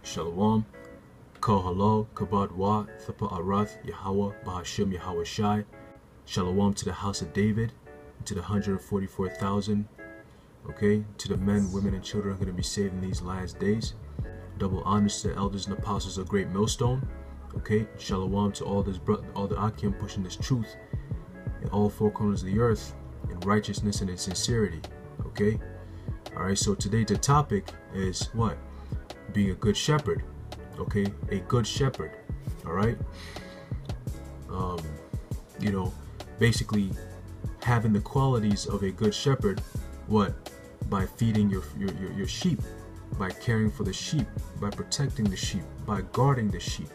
Shalom, Kol Halal, Kabad Wa, Thapa Arath, Yahweh, Bahashim Yahweh Shai. Shalom to the house of David, to the 144,000, okay, to the men, women, and children who are going to be saved in these last days. Double honors to the elders and apostles of Great Millstone, okay. Shalom to all the Akim pushing this truth in all four corners of the earth in righteousness and in sincerity, okay. All right, so today the topic is what? Being a good shepherd, okay, a good shepherd. All right, you know, basically having the qualities of a good shepherd. What? By feeding your sheep, by caring for the sheep, by protecting the sheep, by guarding the sheep,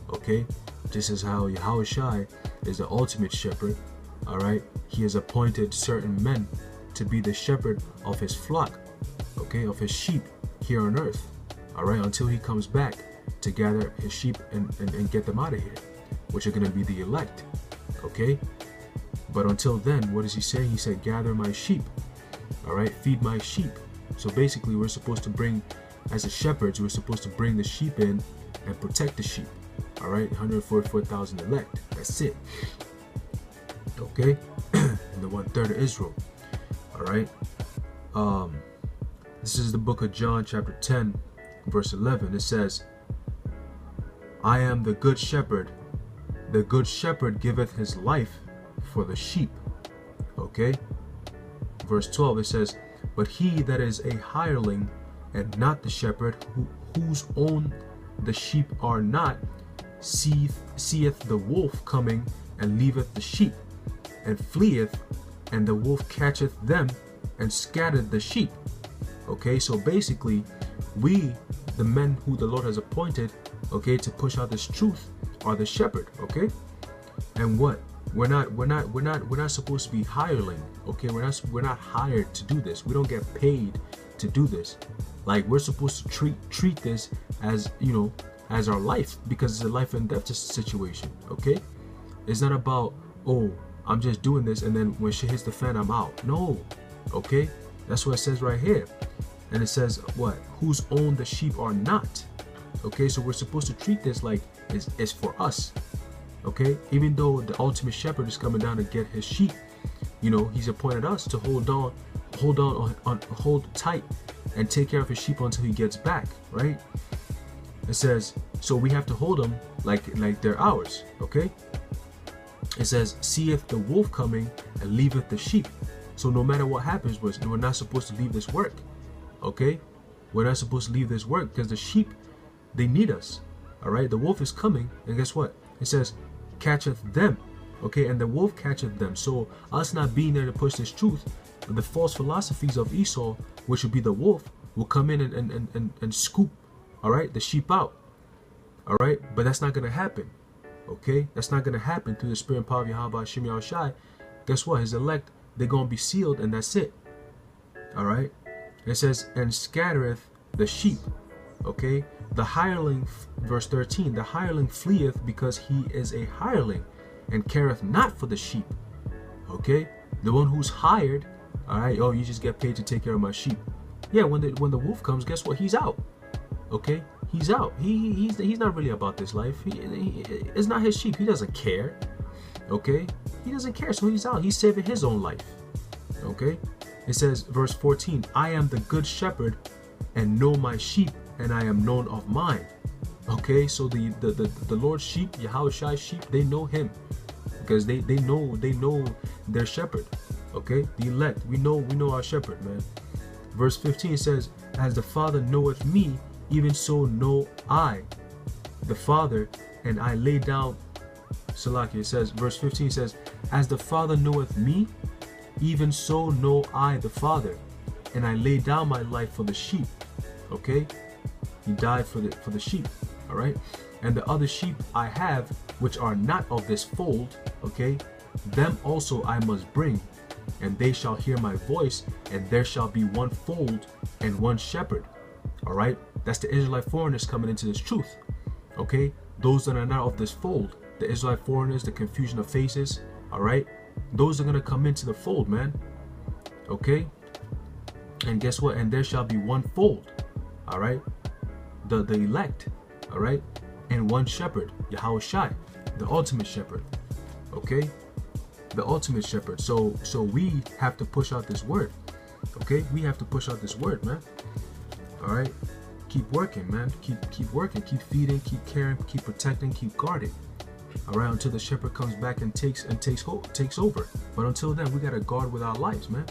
okay. Just as how Yahweh Shai is the ultimate shepherd, all right, he has appointed certain men to be the shepherd of his flock, okay, of his sheep here on earth, all right, until he comes back to gather his sheep and get them out of here, which are going to be the elect, okay. But until then, what does he say? He said, gather my sheep, all right, feed my sheep. So basically, we're supposed to bring, as a shepherds, we're supposed to bring the sheep in and protect the sheep, all right. 144,000 elect, that's it, okay. And the 1/3 of Israel, all right. This is the book of John chapter 10 verse 11. It says, I am the good shepherd giveth his life for the sheep, okay. Verse 12, it says, but he that is a hireling and not the shepherd, whose own the sheep are not, seeth the wolf coming and leaveth the sheep, and fleeth, and the wolf catcheth them and scattereth the sheep. Okay, so basically, we, the men who the Lord has appointed, okay, to push out this truth, are the shepherd, okay. And what? We're not supposed to be hireling, okay. We're not hired to do this. We don't get paid to do this. Like, we're supposed to treat this as, you know, as our life, because it's a life and death situation, okay. It's not about, oh, I'm just doing this and then when shit hits the fan, I'm out. No, okay. That's what it says right here. And it says what? Whose own the sheep are not. Okay, so we're supposed to treat this like it's for us. Okay, even though the ultimate shepherd is coming down to get his sheep, you know, he's appointed us to hold tight and take care of his sheep until he gets back, right? It says, so we have to hold them like they're ours, okay? It says, seeth the wolf coming and leaveth the sheep. So no matter what happens, we're not supposed to leave this work, okay? We're not supposed to leave this work because the sheep, they need us, all right? The wolf is coming, and guess what? It says, catcheth them, okay? And the wolf catcheth them. So us not being there to push this truth, the false philosophies of Esau, which would be the wolf, will come in and scoop, all right, the sheep out, all right? But that's not going to happen, okay? That's not going to happen through the spirit and power of Yahweh Shem Yahweh Shai. Guess what? His elect, they're going to be sealed, and that's it, all right? It says, and scattereth the sheep, okay? The hireling, verse 13, the hireling fleeth because he is a hireling and careth not for the sheep, okay? The one who's hired, all right, oh, you just get paid to take care of my sheep. Yeah, when the wolf comes, guess what? He's out, okay? He's out. He's not really about this life. It's not his sheep. He doesn't care, okay? He doesn't care, so he's out. He's saving his own life, okay? It says, verse 14, I am the good shepherd and know my sheep, and I am known of mine. Okay, so the Lord's sheep, Yahweh Shai's sheep, they know him because they know their shepherd. Okay, the elect, we know our shepherd, man. Verse 15 says, as the Father knoweth me, even so know I the Father, and I lay down. Salaki, it says, verse 15 says, as the Father knoweth me, even so know I the Father, and I lay down my life for the sheep. Okay, he died for the sheep, all right? And the other sheep I have, which are not of this fold, okay, them also I must bring, and they shall hear my voice, and there shall be one fold and one shepherd, all right? That's the Israelite foreigners coming into this truth, okay? Those that are not of this fold, the Israelite foreigners, the confusion of faces, all right? Those are going to come into the fold, man, okay? And guess what? And there shall be one fold, all right? the elect, all right, and one shepherd, Yahweh Shai, the ultimate shepherd, okay, the ultimate shepherd. So we have to push out this word, okay? We have to push out this word, man. All right, keep working, man. Keep working, keep feeding, keep caring, keep protecting, keep guarding. All right, until the shepherd comes back and takes over. But until then, we gotta guard with our lives, man.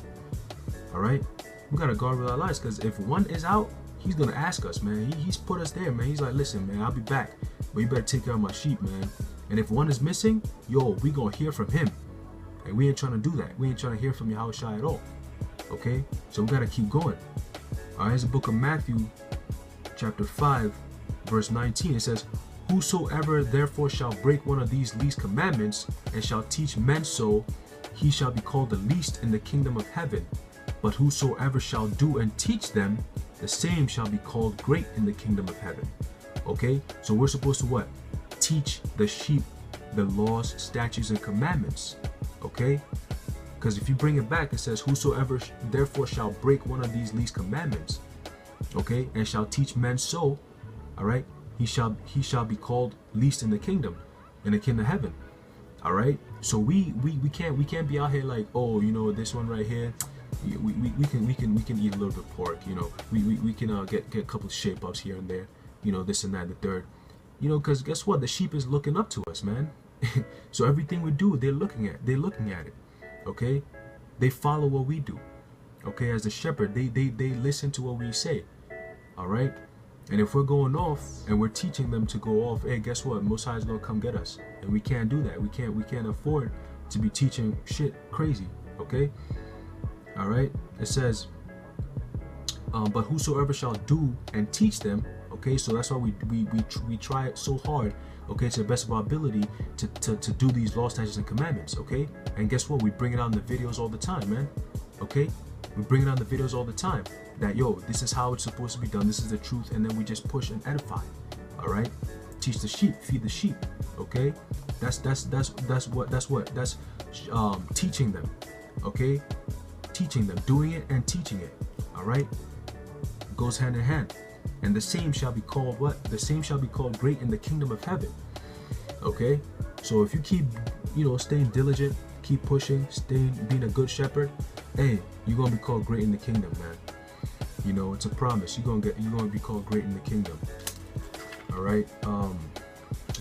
All right, we gotta guard with our lives, because if one is out, he's gonna ask us, man. He's put us there, man. He's like, listen, man, I'll be back, but you better take care of my sheep, man. And if one is missing, yo, we gonna hear from him, and we ain't trying to do that. We ain't trying to hear from Yahweh Shai at all. Okay, so we gotta keep going. All right, here's the book of Matthew, chapter 5, verse 19. It says, whosoever therefore shall break one of these least commandments and shall teach men so, he shall be called the least in the kingdom of heaven. But whosoever shall do and teach them, the same shall be called great in the kingdom of heaven. Okay, so we're supposed to what? Teach the sheep the laws, statutes, and commandments. Okay, because if you bring it back, it says, whosoever therefore shall break one of these least commandments, okay, and shall teach men so, all right, he shall be called least in the kingdom of heaven. All right, so we can't be out here like, oh, you know, this one right here, we can eat a little bit of pork, you know, we can get a couple of shape ups here and there, you know, this and that, the third, you know, because guess what, the sheep is looking up to us, man. So everything we do, they're looking at it. Okay, they follow what we do. Okay, as the shepherd, they listen to what we say. All right, and if we're going off and we're teaching them to go off, hey, guess what, Most High is gonna come get us, and we can't do that. We can't afford to be teaching shit crazy. Okay, all right, it says, but whosoever shall do and teach them. Okay, so that's why we try it so hard, okay, to the best of our ability to do these law, statutes, and commandments. Okay, and guess what, we bring it on the videos all the time, man. Okay, we bring it on the videos all the time that, yo, this is how it's supposed to be done, this is the truth, and then we just push and edify. All right, teach the sheep, feed the sheep. Okay, that's teaching them. Okay, teaching them, doing it and teaching it. All right, it goes hand in hand. And the same shall be called what? The same shall be called great in the kingdom of heaven. Okay, so if you keep, you know, staying diligent, keep pushing, being a good shepherd, hey, you're gonna be called great in the kingdom, man. You know, it's a promise. You're gonna be called great in the kingdom. All right.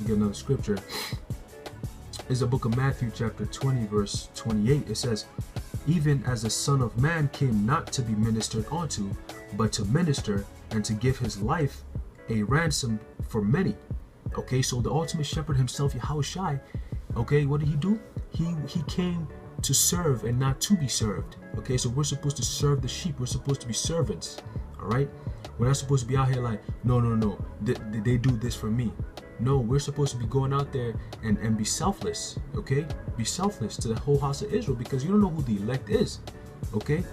Get another scripture. It's the book of Matthew, chapter 20, verse 28. It says, even as the Son of Man came not to be ministered unto, but to minister and to give his life a ransom for many. Okay, so the ultimate shepherd himself, Yahweh Shai, okay, what did he do? He came to serve and not to be served. Okay, so we're supposed to serve the sheep. We're supposed to be servants. All right, we're not supposed to be out here like, no, they do this for me. No, we're supposed to be going out there and be selfless. Okay, be selfless to the whole house of Israel, because you don't know who the elect is. Okay,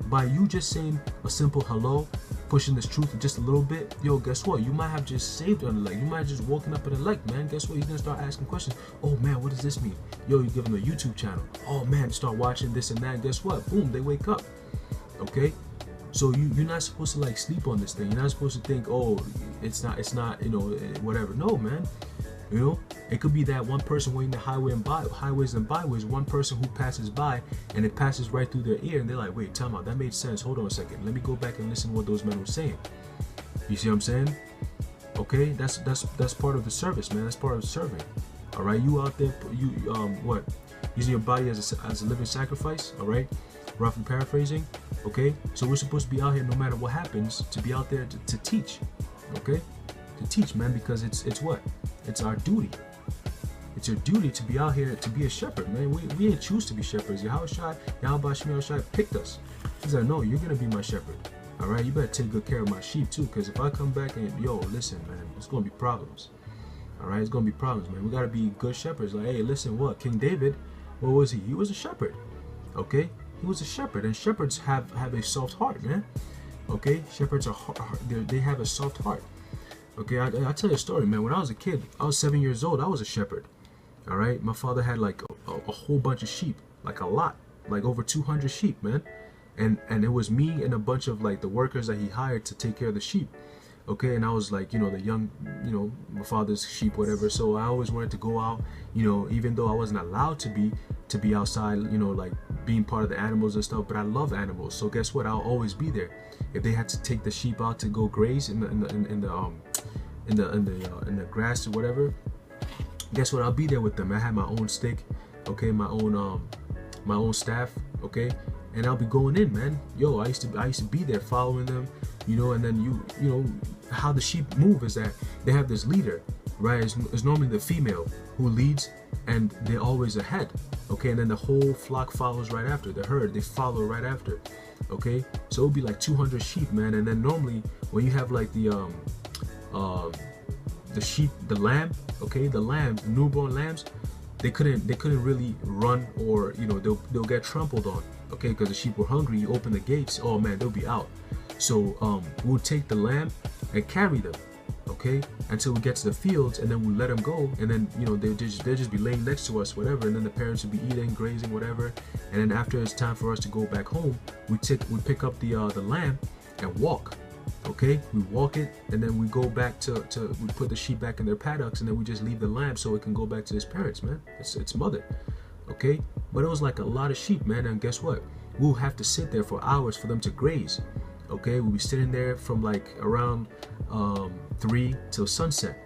by you just saying a simple hello, pushing this truth just a little bit, yo, guess what, you might have just saved an elect. You might have just woken up an elect, man. Guess what, you're gonna start asking questions. Oh man, what does this mean? Yo, you give them a YouTube channel. Oh man, start watching this and that. Guess what, boom, they wake up. Okay, so you're not supposed to like sleep on this thing. You're not supposed to think, oh, it's not, you know, whatever. No, man. You know, it could be that one person waiting the highways and byways, one person who passes by and it passes right through their ear, and they're like, wait, time out, that made sense. Hold on a second. Let me go back and listen to what those men were saying. You see what I'm saying? Okay, that's part of the service, man. That's part of the serving. All right, you out there, using your body as a living sacrifice. All right, roughly paraphrasing. Okay, so we're supposed to be out here no matter what happens, to be out there to teach. Okay, to teach, man, because it's what? It's our duty. It's your duty to be out here to be a shepherd, man. We didn't choose to be shepherds. Yahweh Shai picked us. He said, no, you're gonna be my shepherd. All right, you better take good care of my sheep too, because if I come back and, yo, listen, man, it's gonna be problems. All right, it's gonna be problems, man. We gotta be good shepherds. Like, hey, listen, what? King David, what was he? He was a shepherd. Okay, he was a shepherd, and shepherds have a soft heart, man. Okay, shepherds they have a soft heart. Okay, I'll tell you a story, man. When I was a kid, I was 7 years old. I was a shepherd. All right, my father had like a whole bunch of sheep, like a lot, like over 200 sheep, man. And it was me and a bunch of like the workers that he hired to take care of the sheep. okay? And I was like, the young, my father's sheep, whatever. So I always wanted to go out, even though I wasn't allowed to be outside, like being part of the animals and stuff. But I love animals, so guess what? I'll always be there. If they had to take the sheep out to go graze in the grass or whatever, guess what? I'll be there with them. I had my own stick, okay, my own staff, okay, and I'll be going in, man. Yo, I used to be there following them, and then you know how the sheep move is that they have this leader, right? It's normally the female who leads, and they're always ahead, okay, and then the whole flock follows right after. The herd, they follow right after, okay. So it'll be like 200 sheep, man. And then normally when you have like the sheep, the lamb, okay, the lambs, newborn lambs, they couldn't really run, or they'll get trampled on, okay, because the sheep were hungry. You open the gates, oh man, they'll be out. So we'll take the lamb and carry them, okay, until we get to the fields, and then we'll let them go, and then they'll just be laying next to us, whatever, and then the parents will be eating, grazing, whatever, and then after it's time for us to go back home, we pick up the lamb and walk. Okay, we walk it, and then we go back to we put the sheep back in their paddocks, and then we just leave the lamb so it can go back to his parents, man. Its mother. Okay, but it was like a lot of sheep, man. And guess what? We'll have to sit there for hours for them to graze. Okay, we'll be sitting there from like around 3 till sunset.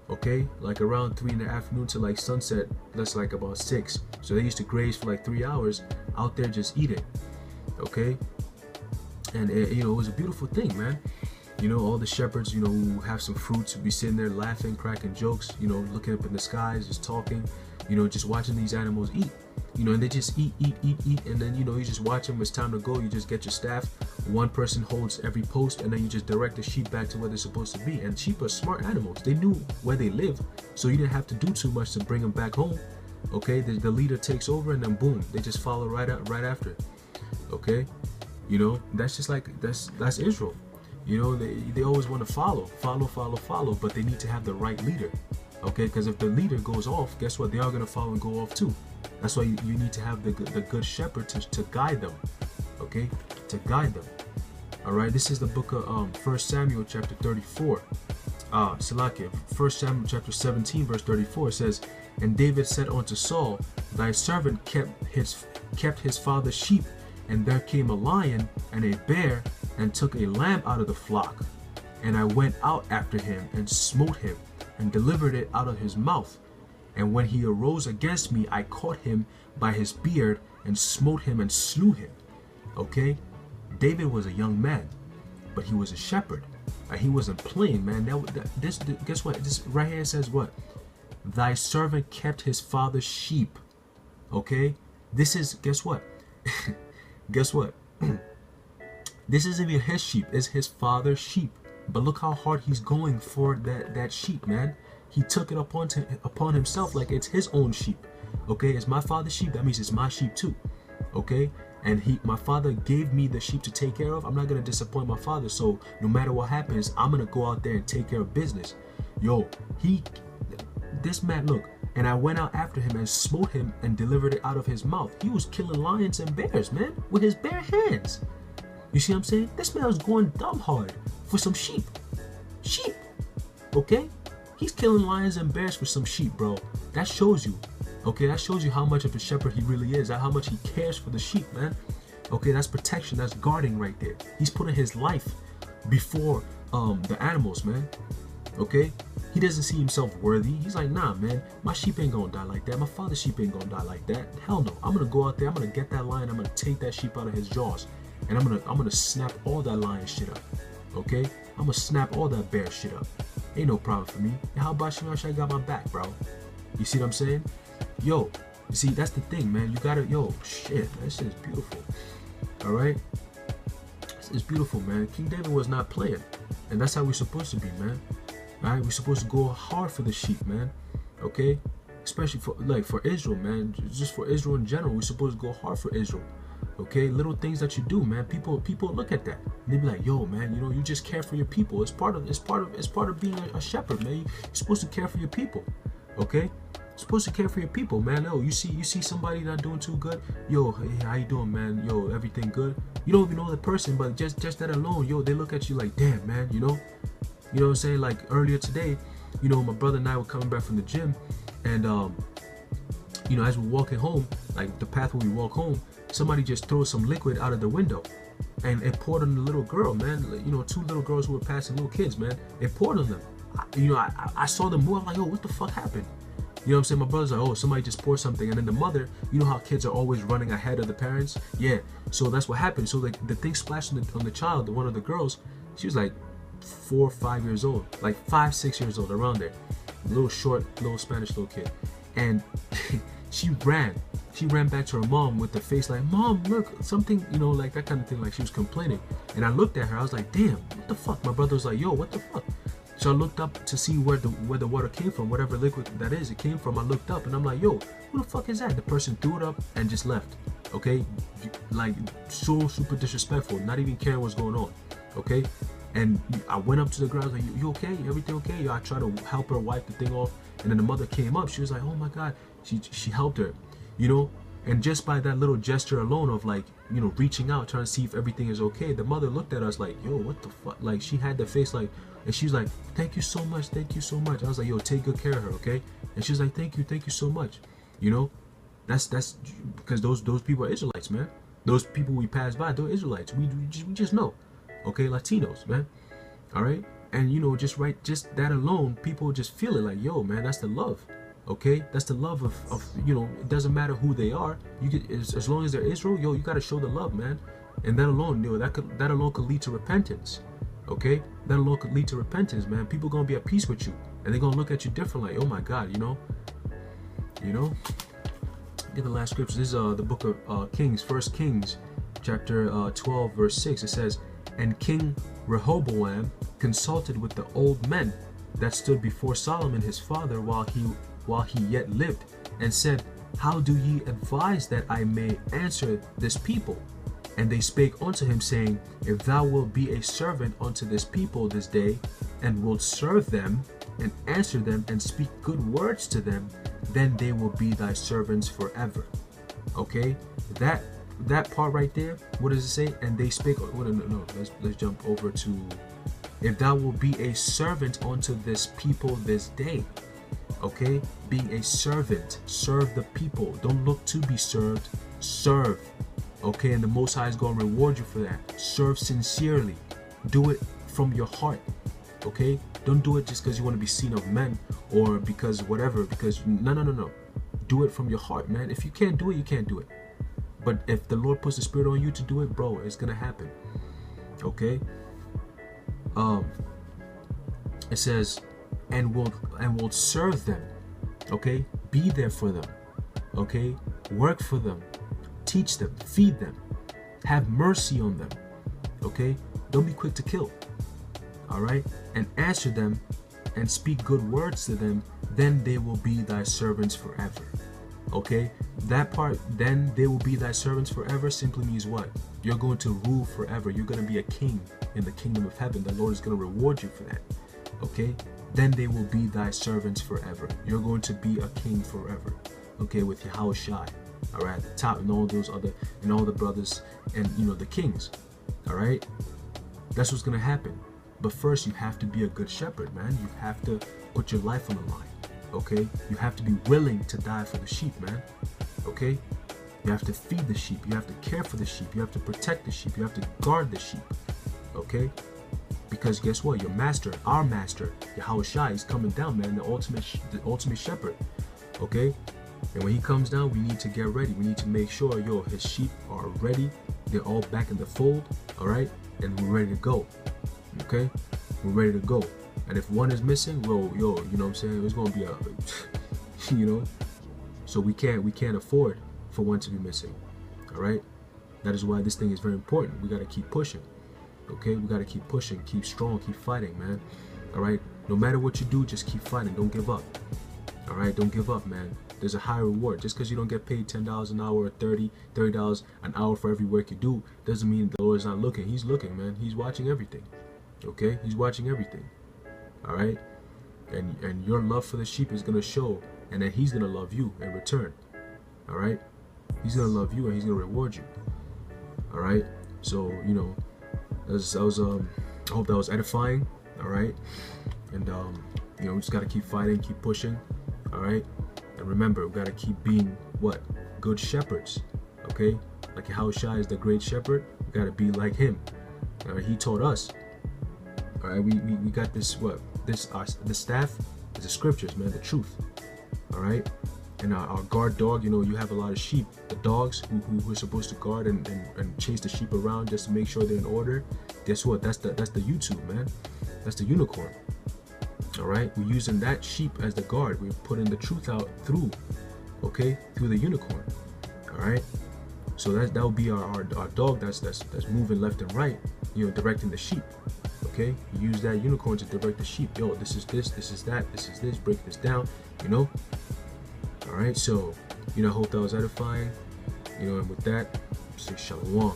Okay, like around 3 in the afternoon to like sunset. That's like about 6. So they used to graze for like 3 hours out there just eating. Okay, and it was a beautiful thing, man. All the shepherds, who have some fruits, would be sitting there laughing, cracking jokes, looking up in the skies, just talking, just watching these animals eat, and they just eat, and then, you just watch them. It's time to go. You just get your staff. One person holds every post, and then you just direct the sheep back to where they're supposed to be. And sheep are smart animals. They knew where they live, so you didn't have to do too much to bring them back home. Okay, the leader takes over, and then boom, they just follow right after. Okay, that's just like that's Israel. They always want to follow, but they need to have the right leader, okay? Because if the leader goes off, guess what? They are going to follow and go off too. That's why you need to have the good shepherd to guide them, okay? To guide them. All right, this is the book of 1 Samuel chapter 34. Salakia, 1 Samuel chapter 17 verse 34 says, "And David said unto Saul, Thy servant kept his father's sheep, and there came a lion and a bear, and took a lamb out of the flock. And I went out after him, and smote him, and delivered it out of his mouth. And when he arose against me, I caught him by his beard, and smote him, and slew him." Okay? David was a young man, but he was a shepherd. He wasn't playing, man. Guess what? This right here says what? Thy servant kept his father's sheep. Okay? This is, guess what? Guess what? This isn't even his sheep, it's his father's sheep. But look how hard he's going for that sheep, man. He took it upon himself like it's his own sheep. Okay, it's my father's sheep, that means it's my sheep too. Okay, and my father gave me the sheep to take care of. I'm not gonna disappoint my father, so no matter what happens, I'm gonna go out there and take care of business. Yo, this man, look, and I went out after him and smote him and delivered it out of his mouth. He was killing lions and bears, man, with his bare hands. You see what I'm saying? This man was going dumb hard for some sheep. Sheep, okay? He's killing lions and bears for some sheep, bro. That shows you, okay? That shows you how much of a shepherd he really is, how much he cares for the sheep, man. Okay, that's protection, that's guarding right there. He's putting his life before the animals, man. Okay? He doesn't see himself worthy. He's like, nah, man, my sheep ain't gonna die like that. My father's sheep ain't gonna die like that. Hell no. I'm gonna go out there, I'm gonna get that lion, I'm gonna take that sheep out of his jaws. And I'm gonna snap all that lion shit up. Okay? I'm gonna snap all that bear shit up. Ain't no problem for me. And how about you? I got my back, bro. You see what I'm saying? Yo, you see, that's the thing, man. You gotta, shit, that shit is beautiful. Alright? It's beautiful, man. King David was not playing. And that's how we're supposed to be, man. Alright? We're supposed to go hard for the sheep, man. Okay? Especially for Israel, man. Just for Israel in general. We're supposed to go hard for Israel. Okay, little things that you do, man. People look at that and they be like, "Yo, man, you just care for your people. It's part of being a shepherd, man. You're supposed to care for your people. Okay, you're supposed to care for your people, man. Yo, you see somebody not doing too good. Yo, hey, how you doing, man? Yo, everything good? You don't even know the person, but just that alone, yo, they look at you like, damn, man. You know what I'm saying? Like earlier today, you know, my brother and I were coming back from the gym, and you know, as we're walking home, like the path where we walk home, somebody just throws some liquid out of the window, and it poured on the little girl, man. You know, two little girls who were passing, little kids, man. It poured on them. I saw them move. I'm like, yo, what the fuck happened? You know what I'm saying? My brother's like, oh, somebody just poured something. And then the mother, you know how kids are always running ahead of the parents? Yeah. So that's what happened. So like the thing splashed on the child, one of the girls. She was like 4 or 5 years old, like 5, 6 years old, around there. Little short, little Spanish little kid. And she ran back to her mom with the face like, Mom, look, something, you know, like that kind of thing. Like she was complaining. And I looked at her. I was like, damn, what the fuck? My brother was like, yo, what the fuck? So I looked up to see where the water came from, whatever liquid that is, it came from. I looked up and I'm like, yo, who the fuck is that? The person threw it up and just left. Okay, like so super disrespectful, not even caring what's going on. Okay, and I went up to the ground, like, you okay? Everything okay? I tried to help her wipe the thing off, and then the mother came up. She was like, oh my god, she helped her, you know. And just by that little gesture alone of like, you know, reaching out, trying to see if everything is okay, the mother looked at us like, yo, what the fuck? Like she had the face like. And she was like, thank you so much, thank you so much. I was like, yo, take good care of her, okay? And she was like, thank you so much. You know, that's because those people are Israelites, man. Those people we pass by, they're Israelites. We just know, okay? Latinos, man. All right? And you know, just that alone, people just feel it like, yo, man, that's the love, okay? That's the love of you know, it doesn't matter who they are. You get as long as they're Israel, yo, you gotta show the love, man. And that alone, you know, that alone could lead to repentance. Okay, that alone could lead to repentance, man. People gonna be at peace with you, and they're gonna look at you different, like, oh my God, you know. Get the last scripture. This is the book of Kings, 1 Kings, chapter 12, verse 6. It says, and King Rehoboam consulted with the old men that stood before Solomon his father while he yet lived, and said, how do ye advise that I may answer this people? And they spake unto him, saying, if thou wilt be a servant unto this people this day, and wilt serve them, and answer them, and speak good words to them, then they will be thy servants forever. Okay? That part right there, what does it say? And they spake, no, let's jump over to, if thou wilt be a servant unto this people this day. Okay? Being a servant, serve the people. Don't look to be served, serve. Okay, and the Most High is going to reward you for that. Serve sincerely. Do it from your heart. Okay? Don't do it just because you want to be seen of men or because whatever. Because no. Do it from your heart, man. If you can't do it, you can't do it. But if the Lord puts the Spirit on you to do it, bro, it's going to happen. Okay? It says, and will serve them. Okay? Be there for them. Okay? Work for them. Teach them, feed them, have mercy on them, okay? Don't be quick to kill, all right? And answer them and speak good words to them, then they will be thy servants forever, okay? That part, then they will be thy servants forever, simply means what? You're going to rule forever. You're going to be a king in the kingdom of heaven. The Lord is going to reward you for that, okay? Then they will be thy servants forever. You're going to be a king forever, okay, with Yahushua. All right, the top and all those other and all the brothers and you know the kings. All right, that's what's gonna happen. But first, you have to be a good shepherd, man. You have to put your life on the line. Okay, you have to be willing to die for the sheep, man. Okay, you have to feed the sheep. You have to care for the sheep. You have to protect the sheep. You have to guard the sheep. Okay, because guess what? Your master, our master, Yahushua, is coming down, man. The ultimate shepherd. Okay. And when he comes down, we need to get ready. We need to make sure, yo, his sheep are ready. They're all back in the fold, all right? And we're ready to go, okay? We're ready to go. And if one is missing, well, yo, you know what I'm saying? It's going to be a, you know? So we can't afford for one to be missing, all right? That is why this thing is very important. We got to keep pushing, okay? We got to keep pushing, keep strong, keep fighting, man, all right? No matter what you do, just keep fighting. Don't give up, all right? Don't give up, man. There's a high reward. Just because you don't get paid $10 an hour or $30 an hour for every work you do doesn't mean the Lord's not looking. He's looking, man. He's watching everything. Okay? He's watching everything. All right? And your love for the sheep is going to show, and then he's going to love you in return. All right? He's going to love you and he's going to reward you. All right? So, you know, I hope that was edifying. All right, and you know, we just got to keep fighting, keep pushing. All right, and remember, we got to keep being what? Good shepherds. Okay, like how Shai is the great shepherd, we got to be like him. All right, he taught us. All right, we got this, what, this, the staff is the scriptures, man, the truth. All right, and our guard dog, you know, you have a lot of sheep, the dogs who are supposed to guard and chase the sheep around just to make sure they're in order. Guess what? That's the YouTube, man. That's the unicorn. All right, we're using that sheep as the guard. We're putting the truth out through, okay, through the unicorn. All right, so that will be our dog that's moving left and right, you know, directing the sheep. Okay, you use that unicorn to direct the sheep. Yo, this is this is that, this is this, break this down, you know. All right, so, you know, I hope that was edifying, you know, and with that, say shalom.